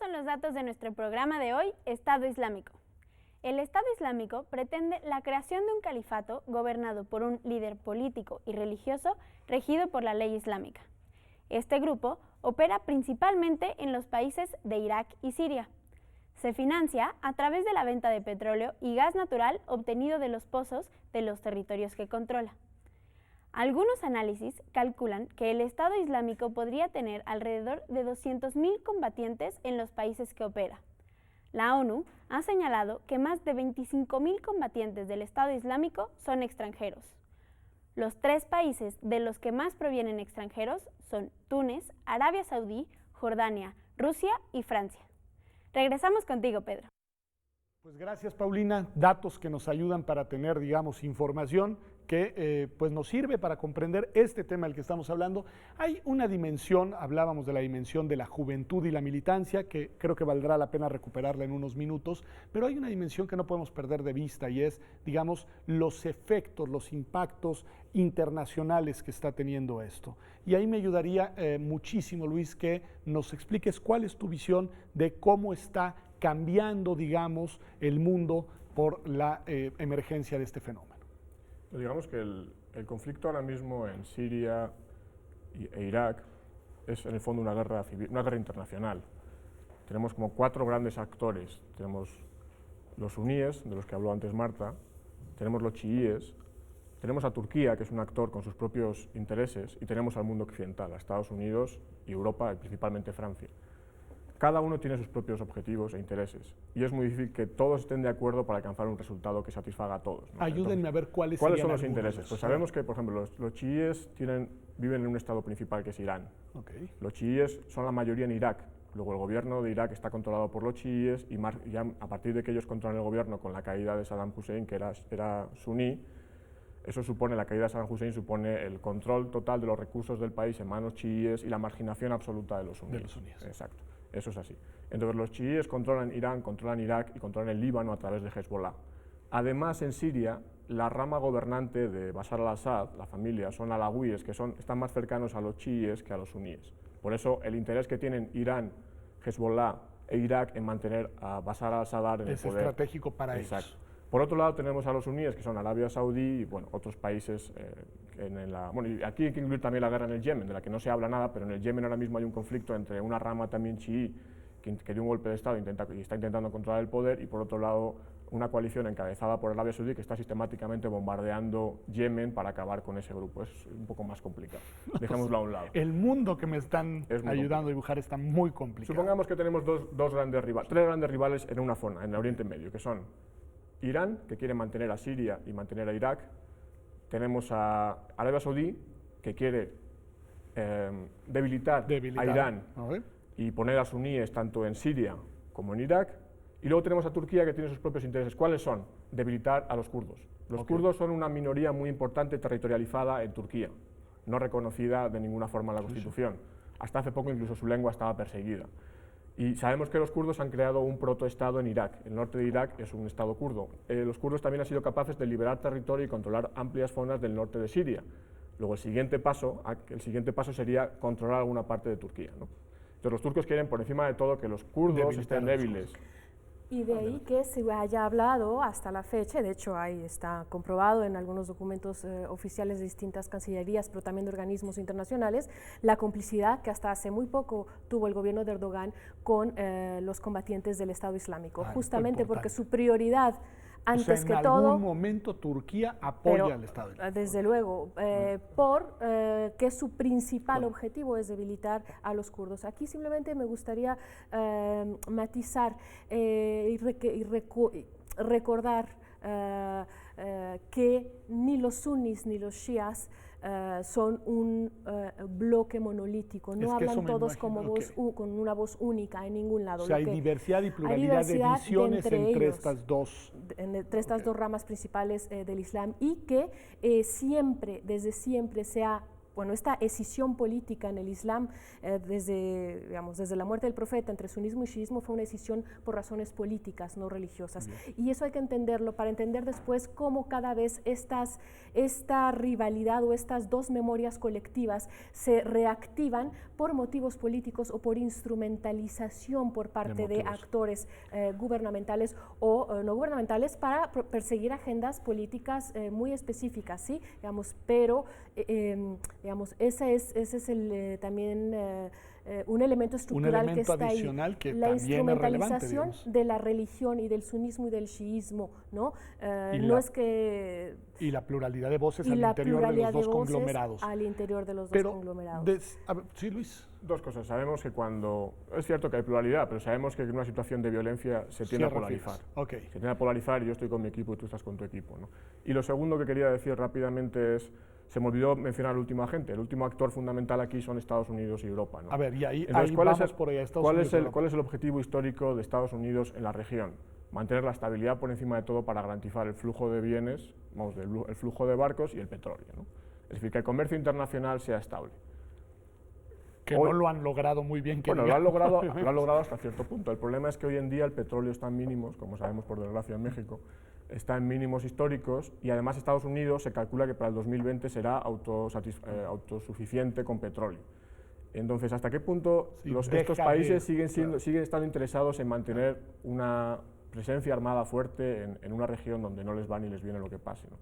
son los datos de nuestro programa de hoy, Estado Islámico. El Estado Islámico pretende la creación de un califato gobernado por un líder político y religioso regido por la ley islámica. Este grupo opera principalmente en los países de Irak y Siria. Se financia a través de la venta de petróleo y gas natural obtenido de los pozos de los territorios que controla. Algunos análisis calculan que el Estado Islámico podría tener alrededor de 200.000 combatientes en los países que opera. La ONU ha señalado que más de 25.000 combatientes del Estado Islámico son extranjeros. Los 3 países de los que más provienen extranjeros son Túnez, Arabia Saudí, Jordania, Rusia y Francia. Regresamos contigo, Pedro. Pues gracias, Paulina. Datos que nos ayudan para tener, digamos, información que pues nos sirve para comprender este tema del que estamos hablando. Hay una dimensión, hablábamos de la dimensión de la juventud y la militancia, que creo que valdrá la pena recuperarla en unos minutos, pero hay una dimensión que no podemos perder de vista y es, digamos, los efectos, los impactos internacionales que está teniendo esto. Y ahí me ayudaría muchísimo, Luis, que nos expliques cuál es tu visión de cómo está cambiando, digamos, el mundo por la emergencia de este fenómeno. Pues digamos que el conflicto ahora mismo en Siria e Irak es en el fondo una guerra civil, una guerra internacional. Tenemos como 4 grandes actores. Tenemos los suníes, de los que habló antes Marta, tenemos los chiíes, tenemos a Turquía, que es un actor con sus propios intereses, y tenemos al mundo occidental, a Estados Unidos y Europa, y principalmente Francia. Cada uno tiene sus propios objetivos e intereses, y es muy difícil que todos estén de acuerdo para alcanzar un resultado que satisfaga a todos, ¿no? Ayúdenme a ver cuáles son los intereses. Pues sabemos que, por ejemplo, los chiíes viven en un estado principal que es Irán. Okay. Los chiíes son la mayoría en Irak. Luego el gobierno de Irak está controlado por los chiíes y ya a partir de que ellos controlan el gobierno con la caída de Saddam Hussein, que era suní, eso supone, la caída de Saddam Hussein supone el control total de los recursos del país en manos chiíes y la marginación absoluta de los suníes. Exacto. Eso es así. Entonces los chiíes controlan Irán, controlan Irak y controlan el Líbano a través de Hezbollah. Además, en Siria, la rama gobernante de Bashar al-Assad, la familia, son alawíes, que están más cercanos a los chiíes que a los suníes. Por eso el interés que tienen Irán, Hezbollah e Irak en mantener a Bashar al-Assad en el poder. Es estratégico para ellos. Exacto. Por otro lado tenemos a los suníes, que son Arabia Saudí y bueno, otros países. Y aquí hay que incluir también la guerra en el Yemen, de la que no se habla nada, pero en el Yemen ahora mismo hay un conflicto entre una rama también chií, que dio un golpe de Estado y está intentando controlar el poder, y por otro lado una coalición encabezada por Arabia Saudí que está sistemáticamente bombardeando Yemen para acabar con ese grupo. Es un poco más complicado. Dejémoslo a un lado. El mundo que me están ayudando a dibujar está muy complicado. Supongamos que tenemos tres grandes rivales en una zona, en el Oriente Medio, que son Irán, que quiere mantener a Siria y mantener a Irak. Tenemos a Arabia Saudí, que quiere debilitar a Irán y poner a suníes tanto en Siria como en Irak. Y luego tenemos a Turquía, que tiene sus propios intereses. ¿Cuáles son? Debilitar a los kurdos. Los kurdos son una minoría muy importante territorializada en Turquía, no reconocida de ninguna forma en la Constitución. Hasta hace poco incluso su lengua estaba perseguida. Y sabemos que los kurdos han creado un protoestado en Irak. El norte de Irak es un estado kurdo. Los kurdos también han sido capaces de liberar territorio y controlar amplias zonas del norte de Siria. Luego el siguiente paso sería controlar alguna parte de Turquía, ¿no? Entonces los turcos quieren por encima de todo que los kurdos estén débiles. Y de ahí que se haya hablado hasta la fecha, de hecho ahí está comprobado en algunos documentos oficiales de distintas cancillerías, pero también de organismos internacionales, la complicidad que hasta hace muy poco tuvo el gobierno de Erdogan con los combatientes del Estado Islámico, justamente porque su prioridad antes que todo... En algún momento Turquía apoya al Estado Islámico. Desde luego, que su principal objetivo es debilitar a los kurdos. Aquí simplemente me gustaría matizar y recordar que ni los sunnis ni los shias son un bloque monolítico, no hablan todos como con una voz única en ningún lado. O sea, hay diversidad y pluralidad de visiones entre estas dos ramas principales del Islam, y que desde siempre se ha bueno, esta escisión política en el Islam desde la muerte del profeta entre sunismo y chiismo fue una escisión por razones políticas, no religiosas. Y eso hay que entenderlo para entender después cómo cada vez esta rivalidad o estas dos memorias colectivas se reactivan por motivos políticos o por instrumentalización por parte de actores gubernamentales o no gubernamentales para perseguir agendas políticas muy específicas, ¿sí? Digamos, pero ese es también un elemento estructural que está ahí, la instrumentalización de la religión y del sunismo y del chiismo, ¿no? Y la pluralidad de voces al interior de los dos conglomerados. Al interior de los dos conglomerados. Sí, Luis. Dos cosas. Sabemos que es cierto que hay pluralidad, pero sabemos que en una situación de violencia se tiende a polarizar. Okay. Se tiende a polarizar y yo estoy con mi equipo y tú estás con tu equipo, ¿no? Y lo segundo que quería decir rápidamente es, se me olvidó mencionar al último agente. El último actor fundamental aquí son Estados Unidos y Europa, ¿no? A ver, y ahí, entonces, ahí vamos por ahí, ¿cuál es el objetivo histórico de Estados Unidos en la región? Mantener la estabilidad por encima de todo para garantizar el flujo de bienes, el flujo de barcos y el petróleo, ¿no? Es decir, que el comercio internacional sea estable. Que no lo han logrado muy bien. Bueno, lo han logrado hasta cierto punto. El problema es que hoy en día el petróleo está en mínimos, como sabemos por desgracia en México, está en mínimos históricos y además Estados Unidos se calcula que para el 2020 será autosuficiente con petróleo. Entonces, ¿hasta qué punto estos países siguen estando interesados en mantener una presencia armada fuerte en una región donde no les va ni les viene lo que pase, ¿no?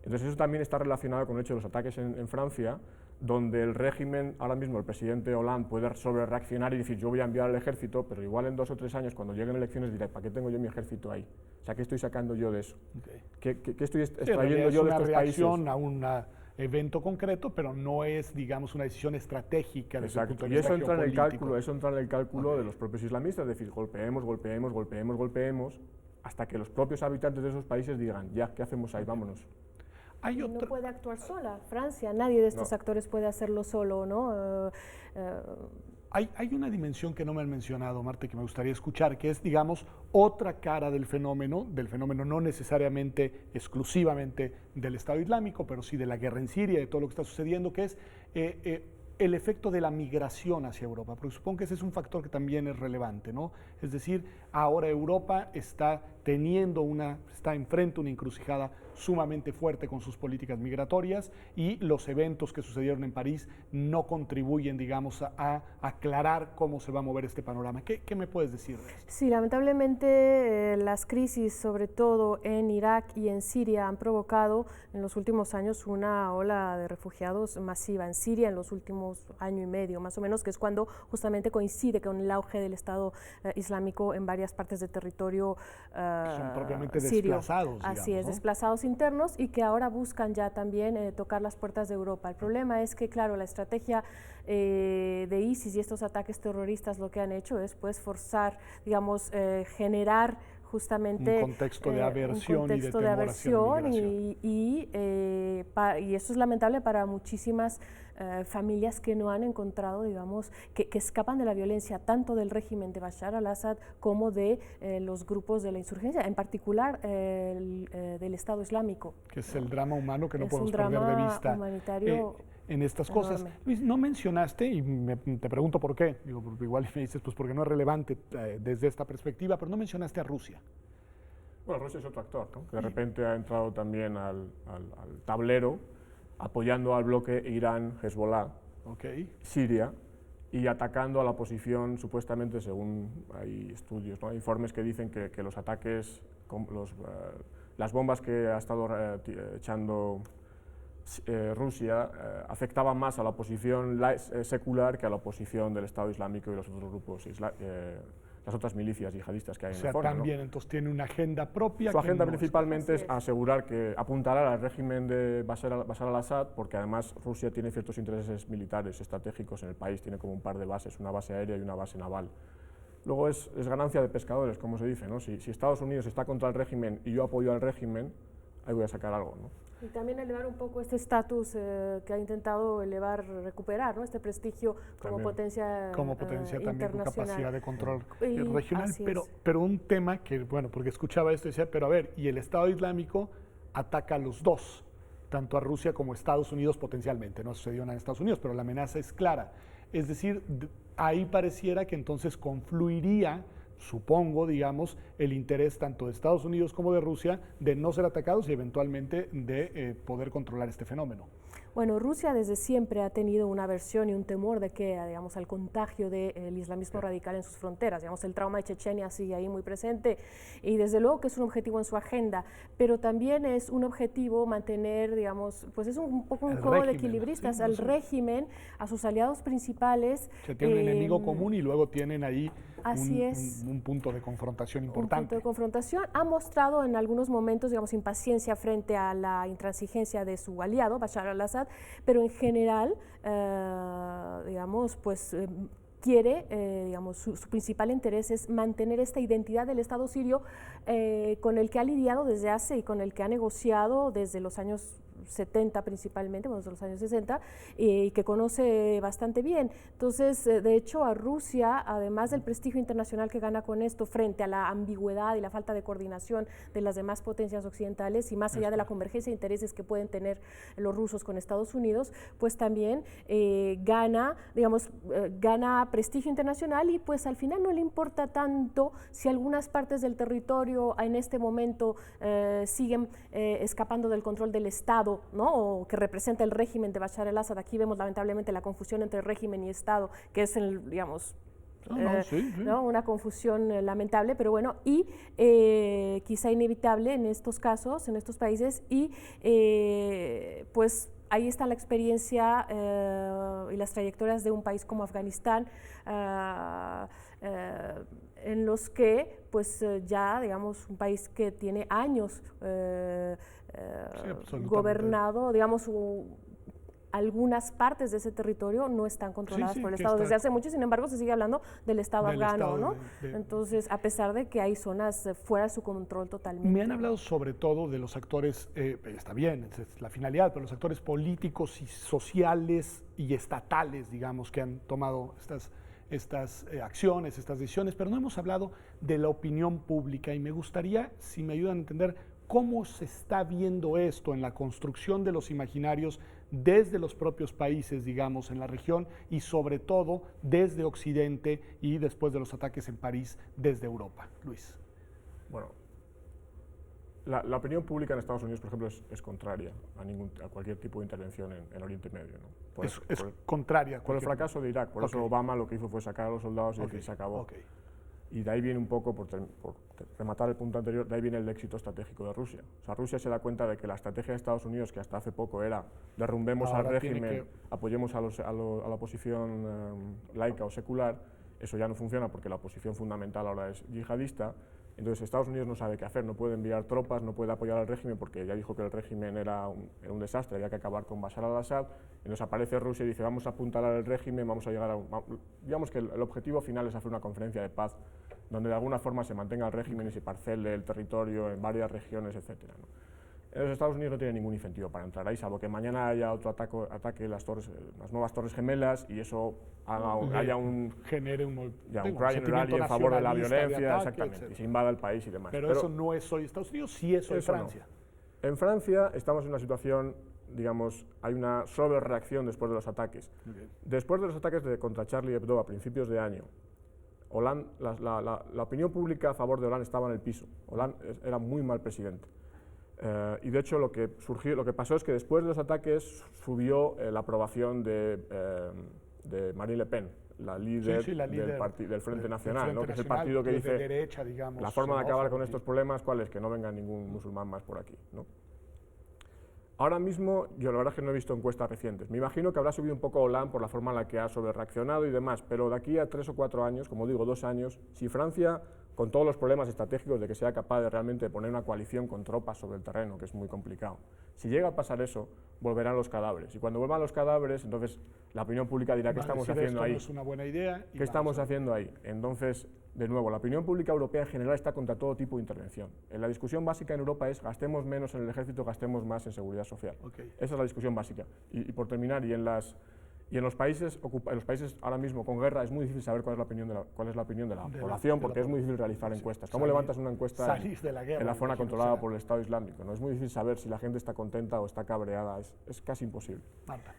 Entonces, eso también está relacionado con el hecho de los ataques en Francia, donde el régimen, ahora mismo el presidente Hollande puede sobrereaccionar y decir yo voy a enviar al ejército, pero igual en 2 o 3 años cuando lleguen elecciones dirá ¿para qué tengo yo mi ejército ahí? O sea, ¿qué estoy sacando yo de eso? ¿Qué estoy extrayendo yo de estos países? Es una reacción a un evento concreto, pero no es, digamos, una decisión estratégica. Exacto, y eso entra en el cálculo de los propios islamistas, es decir, golpeemos, hasta que los propios habitantes de esos países digan ya, ¿qué hacemos ahí? Vámonos. No puede actuar sola, Francia, nadie de estos actores puede hacerlo solo, ¿no? Hay una dimensión que no me han mencionado, Marta, que me gustaría escuchar, que es, digamos, otra cara del fenómeno no necesariamente exclusivamente del Estado Islámico, pero sí de la guerra en Siria, de todo lo que está sucediendo, que es el efecto de la migración hacia Europa, porque supongo que ese es un factor que también es relevante, ¿no? Es decir, ahora Europa está enfrente a una encrucijada sumamente fuerte con sus políticas migratorias y los eventos que sucedieron en París no contribuyen, digamos, a aclarar cómo se va a mover este panorama. ¿Qué me puedes decir de esto? Sí, lamentablemente las crisis, sobre todo en Irak y en Siria, han provocado en los últimos años una ola de refugiados masiva. En Siria en los últimos año y medio, más o menos, que es cuando justamente coincide con el auge del Estado Islámico en varias partes del territorio son propiamente sirio. Desplazados, digamos, así es, ¿no? Desplazados internos y que ahora buscan ya también tocar las puertas de Europa. El problema es que, claro, la estrategia de ISIS y estos ataques terroristas lo que han hecho es pues forzar, digamos, generar justamente un contexto de aversión y de temor hacia la migración. Y eso es lamentable para muchísimas familias que no han encontrado, digamos, que escapan de la violencia tanto del régimen de Bashar al-Assad como de los grupos de la insurgencia, en particular del Estado Islámico. Que es el drama humano que no podemos perder de vista humanitario en estas enorme. cosas. Luis, no mencionaste, y te pregunto por qué, digo, porque igual me dices, pues porque no es relevante desde esta perspectiva, pero no mencionaste a Rusia. Bueno, Rusia es otro actor, ¿no? Que de repente ha entrado también al tablero, apoyando al bloque Irán, Hezbollah, Siria, y atacando a la oposición, supuestamente, según hay estudios, ¿no? Hay informes que dicen que los ataques, las bombas que ha estado echando Rusia afectaban más a la oposición secular que a la oposición del Estado Islámico y los otros grupos las otras milicias yihadistas que hay en la zona. También, ¿no? Entonces tiene una agenda propia. Su agenda principalmente es apuntalar al régimen de Bashar al-Assad, porque además Rusia tiene ciertos intereses militares estratégicos en el país, tiene como un par de bases, una base aérea y una base naval. Luego es ganancia de pescadores, como se dice, ¿no? Si Estados Unidos está contra el régimen y yo apoyo al régimen, ahí voy a sacar algo, ¿no? Y también elevar un poco este estatus que ha intentado recuperar, ¿no? Este prestigio como potencia también con capacidad de control regional. Así pero un tema que, bueno, porque escuchaba esto y decía, pero a ver, y el Estado Islámico ataca a los dos. tanto a Rusia como a Estados Unidos potencialmente. No sucedió nada en Estados Unidos, pero la amenaza es clara. Es decir, ahí pareciera que entonces confluiría, supongo, digamos, el interés tanto de Estados Unidos como de Rusia de no ser atacados y eventualmente de poder controlar este fenómeno. Bueno, Rusia desde siempre ha tenido una aversión y un temor de que, digamos, al contagio del islamismo radical en sus fronteras. Digamos, el trauma de Chechenia sigue ahí muy presente y desde luego que es un objetivo en su agenda, pero también es un objetivo mantener, digamos, pues es un poco un juego de equilibristas, sí, al régimen, a sus aliados principales. Se tiene un enemigo común y luego tienen ahí un punto de confrontación importante. Un punto de confrontación. Ha mostrado en algunos momentos, digamos, impaciencia frente a la intransigencia de su aliado, Bashar al-Assad, pero en general, digamos, pues quiere, digamos, su principal interés es mantener esta identidad del Estado sirio con el que ha lidiado desde hace y con el que ha negociado desde los años 70 principalmente, bueno, desde los años 60, y que conoce bastante bien. Entonces, de hecho, a Rusia, además del prestigio internacional que gana con esto frente a la ambigüedad y la falta de coordinación de las demás potencias occidentales y más allá de la convergencia de intereses que pueden tener los rusos con Estados Unidos, pues también gana, digamos, gana prestigio internacional y pues al final no le importa tanto si algunas partes del territorio en este momento siguen escapando del control del Estado, ¿no? O que representa el régimen de Bashar al-Assad. Aquí vemos lamentablemente la confusión entre régimen y Estado, que es, digamos, ¿no? Una confusión lamentable, pero bueno, y quizá inevitable en estos casos, en estos países, y pues ahí está la experiencia y las trayectorias de un país como Afganistán, en los que pues ya, digamos, un país que tiene años gobernado, digamos, algunas partes de ese territorio no están controladas por el Estado desde hace mucho, sin embargo se sigue hablando del Estado afgano, ¿no? Entonces, a pesar de que hay zonas fuera de su control totalmente. Me han hablado sobre todo de los actores, está bien, esa es la finalidad, pero los actores políticos y sociales y estatales, digamos, que han tomado estas acciones, estas decisiones, pero no hemos hablado de la opinión pública y me gustaría, si me ayudan a entender, cómo se está viendo esto en la construcción de los imaginarios desde los propios países, digamos, en la región y sobre todo desde Occidente y después de los ataques en París desde Europa. Luis. Bueno, la opinión pública en Estados Unidos, por ejemplo, es contraria a cualquier tipo de intervención en Oriente Medio, ¿no? Es contraria. Por el fracaso de Irak, por eso Obama lo que hizo fue sacar a los soldados y decir se acabó. Y de ahí viene un poco, por rematar el punto anterior, de ahí viene el éxito estratégico de Rusia. O sea, Rusia se da cuenta de que la estrategia de Estados Unidos, que hasta hace poco era derrumbemos al régimen, apoyemos a la oposición laica o secular, eso ya no funciona porque la oposición fundamental ahora es yihadista. Entonces Estados Unidos no sabe qué hacer, no puede enviar tropas, no puede apoyar al régimen porque ya dijo que el régimen era un desastre, había que acabar con Bashar al-Assad. Entonces aparece Rusia y dice vamos a apuntalar al régimen, vamos a llegar a... Digamos que el objetivo final es hacer una conferencia de paz donde de alguna forma se mantenga el régimen y se parcele el territorio en varias regiones, etc., ¿no? Entonces Estados Unidos no tiene ningún incentivo para entrar ahí, salvo que mañana haya otro ataque las nuevas Torres Gemelas y eso genere un cry and rally en favor de la violencia, exactamente, y se invada el país y demás. Pero eso no es hoy Estados Unidos, sí es hoy Francia. No. En Francia estamos en una situación, digamos, hay una sobrereacción después de los ataques. Después de los ataques contra Charlie Hebdo a principios de año, Hollande, la opinión pública a favor de Hollande estaba en el piso. Hollande era muy mal presidente. Y de hecho lo que pasó es que después de los ataques subió la aprobación de Marine Le Pen, la líder del Frente Nacional, ¿no? Que es el partido que dice derecha, digamos, la forma de acabar con estos problemas, ¿cuál es? Que no venga ningún musulmán más por aquí, ¿no? Ahora mismo, yo la verdad es que no he visto encuestas recientes. Me imagino que habrá subido un poco Hollande por la forma en la que ha sobrereaccionado y demás, pero de aquí a 3 o 4 años, como digo, 2 años, si Francia, con todos los problemas estratégicos de que sea capaz de realmente poner una coalición con tropas sobre el terreno, que es muy complicado, si llega a pasar eso, volverán los cadáveres. Y cuando vuelvan los cadáveres, entonces la opinión pública dirá ¿qué estamos haciendo ahí? No es una buena idea. ¿Qué estamos haciendo ahí? Entonces, de nuevo, la opinión pública europea en general está contra todo tipo de intervención. La discusión básica en Europa es gastemos menos en el ejército, gastemos más en seguridad social. Esa es la discusión básica. Y por terminar, y en Y en los países ahora mismo con guerra es muy difícil saber cuál es la opinión de la población, porque es muy difícil realizar encuestas. ¿Cómo levantas una encuesta en la zona controlada por el Estado Islámico? ¿No? Es muy difícil saber si la gente está contenta o está cabreada, es casi imposible. Marta.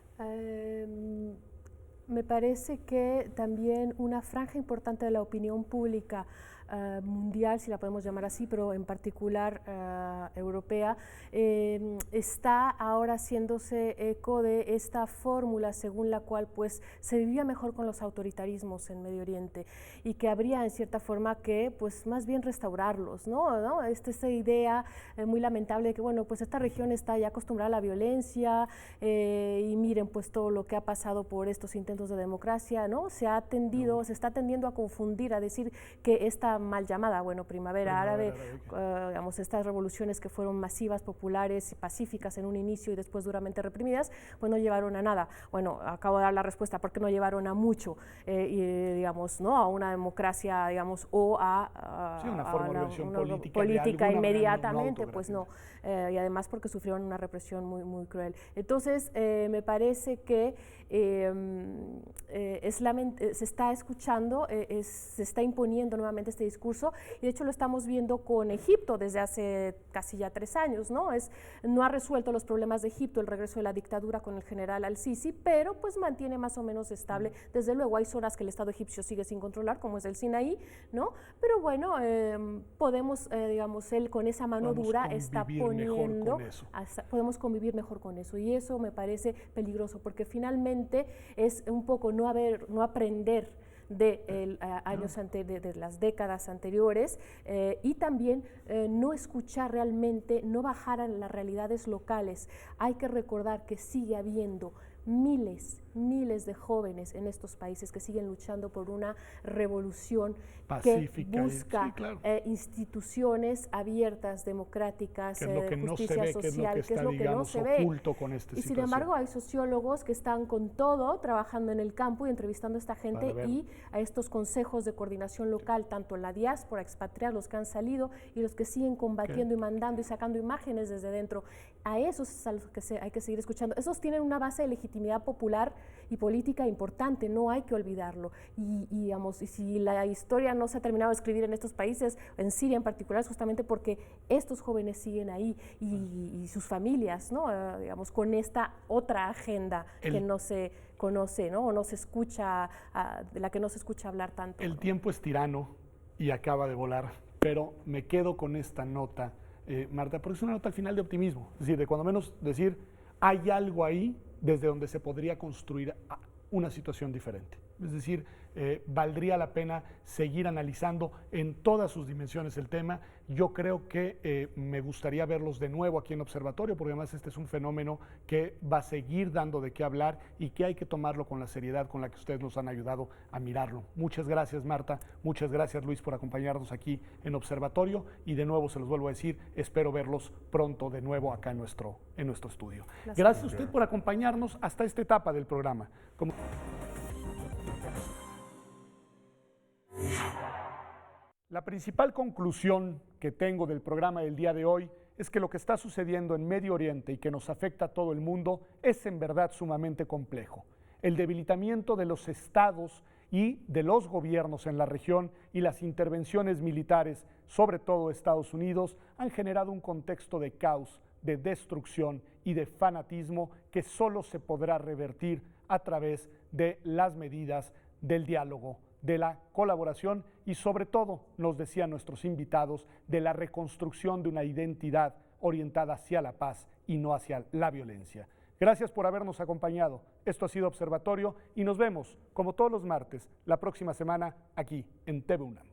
Me parece que también una franja importante de la opinión pública mundial, si la podemos llamar así, pero en particular europea, está ahora haciéndose eco de esta fórmula según la cual pues se vivía mejor con los autoritarismos en Medio Oriente y que habría en cierta forma que pues más bien restaurarlos, ¿no? Esta idea muy lamentable de que bueno, pues esta región está ya acostumbrada a la violencia y miren pues todo lo que ha pasado por estos intentos de democracia, ¿no? Se está tendiendo a confundir, a decir que esta mal llamada, bueno, primavera árabe, digamos, estas revoluciones que fueron masivas, populares y pacíficas en un inicio y después duramente reprimidas, pues no llevaron a nada. Bueno, acabo de dar la respuesta, porque no llevaron a mucho, digamos, ¿no? A una democracia, digamos, o a una forma de organización política inmediatamente, pues no. Y además porque sufrieron una represión muy, muy cruel. Entonces, me parece que se está escuchando, se está imponiendo nuevamente este discurso, y de hecho lo estamos viendo con Egipto desde hace casi ya 3 años, ¿no? No ha resuelto los problemas de Egipto el regreso de la dictadura con el general al-Sisi, pero pues mantiene más o menos estable. Desde luego hay zonas que el Estado egipcio sigue sin controlar, como es el Sinaí, ¿no? Pero bueno, podemos, digamos, él con esa mano dura está poniendo, podemos convivir mejor con eso, y eso me parece peligroso, porque finalmente es un poco no aprender de las décadas anteriores y también no escuchar realmente, no bajar a las realidades locales. Hay que recordar que sigue habiendo miles de jóvenes en estos países que siguen luchando por una revolución pacífica, que busca instituciones abiertas, democráticas, justicia social, que es lo que no se ve. Y sin embargo hay sociólogos que están con todo, trabajando en el campo y entrevistando a esta gente y a estos consejos de coordinación local, tanto en la diáspora, expatriados, los que han salido y los que siguen combatiendo y mandando y sacando imágenes desde dentro. A esos es a los que hay que seguir escuchando. Esos tienen una base de legitimidad popular y política importante, no hay que olvidarlo. Y digamos, y si la historia no se ha terminado de escribir en estos países, en Siria en particular, es justamente porque estos jóvenes siguen ahí y sus familias, ¿no? Digamos, con esta otra agenda que no se conoce, ¿no? O no se escucha, de la que no se escucha hablar tanto. El tiempo es tirano y acaba de volar, pero me quedo con esta nota, Marta, porque es una nota al final de optimismo, es decir, de cuando menos decir, hay algo ahí desde donde se podría construir una situación diferente. Es decir, valdría la pena seguir analizando en todas sus dimensiones el tema. Yo creo que me gustaría verlos de nuevo aquí en Observatorio, porque además este es un fenómeno que va a seguir dando de qué hablar y que hay que tomarlo con la seriedad con la que ustedes nos han ayudado a mirarlo. Muchas gracias, Marta. Muchas gracias, Luis, por acompañarnos aquí en Observatorio, y de nuevo se los vuelvo a decir, espero verlos pronto de nuevo acá en nuestro estudio. Gracias a usted por acompañarnos hasta esta etapa del programa. La principal conclusión que tengo del programa del día de hoy es que lo que está sucediendo en Medio Oriente y que nos afecta a todo el mundo es en verdad sumamente complejo. El debilitamiento de los estados y de los gobiernos en la región y las intervenciones militares, sobre todo Estados Unidos, han generado un contexto de caos, de destrucción y de fanatismo que solo se podrá revertir a través de las medidas del diálogo, de la colaboración y sobre todo, nos decían nuestros invitados, de la reconstrucción de una identidad orientada hacia la paz y no hacia la violencia. Gracias por habernos acompañado. Esto ha sido Observatorio y nos vemos, como todos los martes, la próxima semana aquí en TV UNAM.